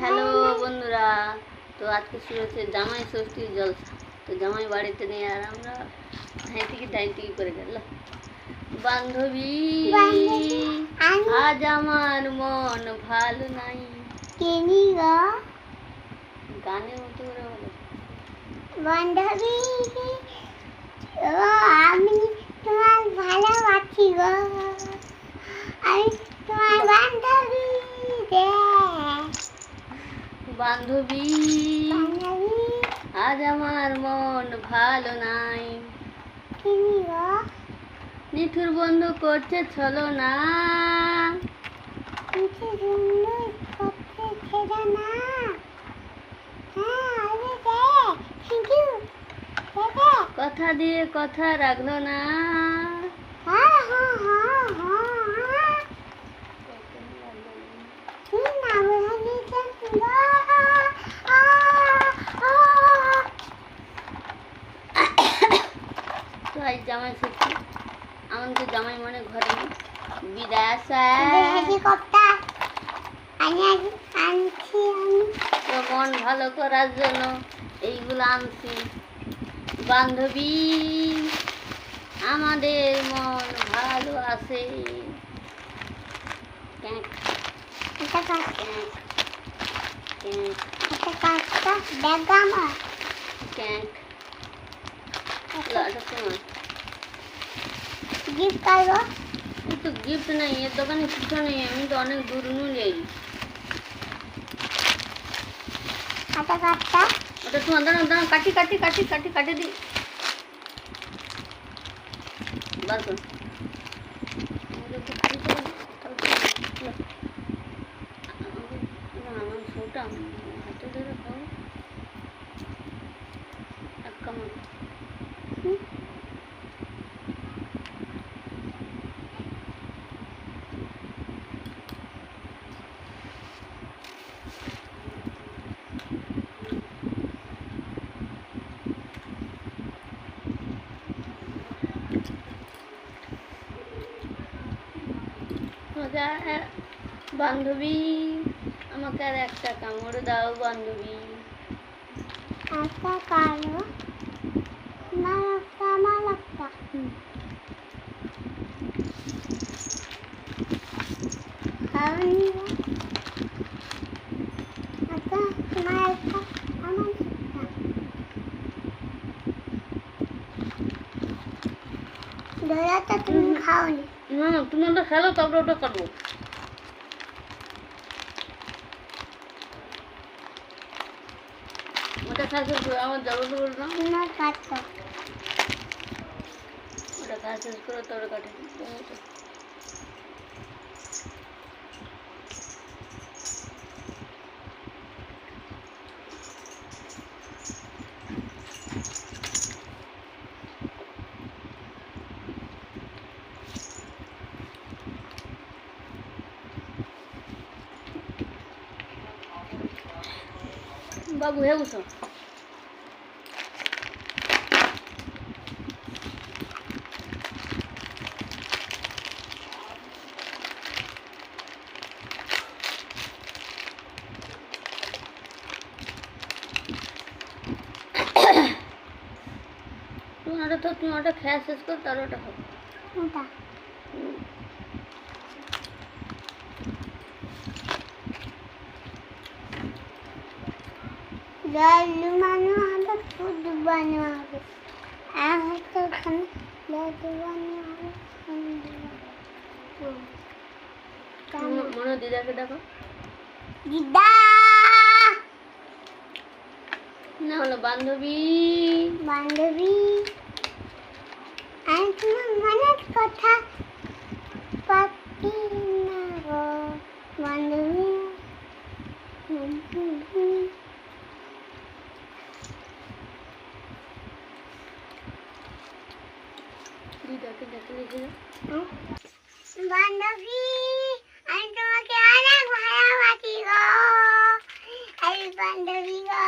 Hello বন্ধুরা, তো আজকে শুরু হচ্ছে জামাই ষষ্ঠীর জলসা। তো জামাই বাড়িতে নিয়ে আর আমরা ডাইটিকি করে গেল। বান্ধবী আজ আমার মন ভালো নাই। গানের মতো করে বলো। বান্ধবী আমি তোমার ভালোবাসি গো, আমি তোমার বান্ধবী রে। বান্ধবী আজ আমার মন ভালো নাই। নিঠুর বন্ধু করছে ছলো না, কথা দিয়ে কথা রাখলো না। তো আজ জামাই ষষ্ঠী, আমার তো জামাই মনে ঘরে নেই। বিদায় তো মন ভালো করার জন্য এইগুলো আনছি। বান্ধবী আমাদের মন ভালো আছে। তো গিফট নেই এর দোকানে, কিছু নেই। আমি তো অনেক দূর নিয়ে ওটা তোমার দাঁড়ান কাটি কাটি কাটি কাটি কাটি দিই। বার করুন। হাতে ধরে খাও এক কামড়। বান্ধবী আমাকে আর একটা কামড় দাও বান্ধবী। তুমি খাওনি না, তুমি ওটা খেলো তারপরে ওটা কাটবো। ওটা খাস আমার জগৎ বলবো না, কাটতো ওটা খাস শেষ করে তারপরে কাটে। বাবু হে বসো। তুমি ওটা খেয়ে শেষ কর তার ওটা খাবো। লাড্ডু বানানো হবে, দুধ বানানো হবে, আর হয়তো ওখানে লাড্ডু বানানো হবে। মনে দিদাকে দেখো। দিদা না হলো বান্ধবী। বান্ধবী আমি তোমার মনের কথা পাচ্ছি না গো বান্ধবী। দিদাকে দেখে লিখে বান্ধবী আমি তোমাকে অনেক ভালোবাসি গো, এই বান্ধবী গো।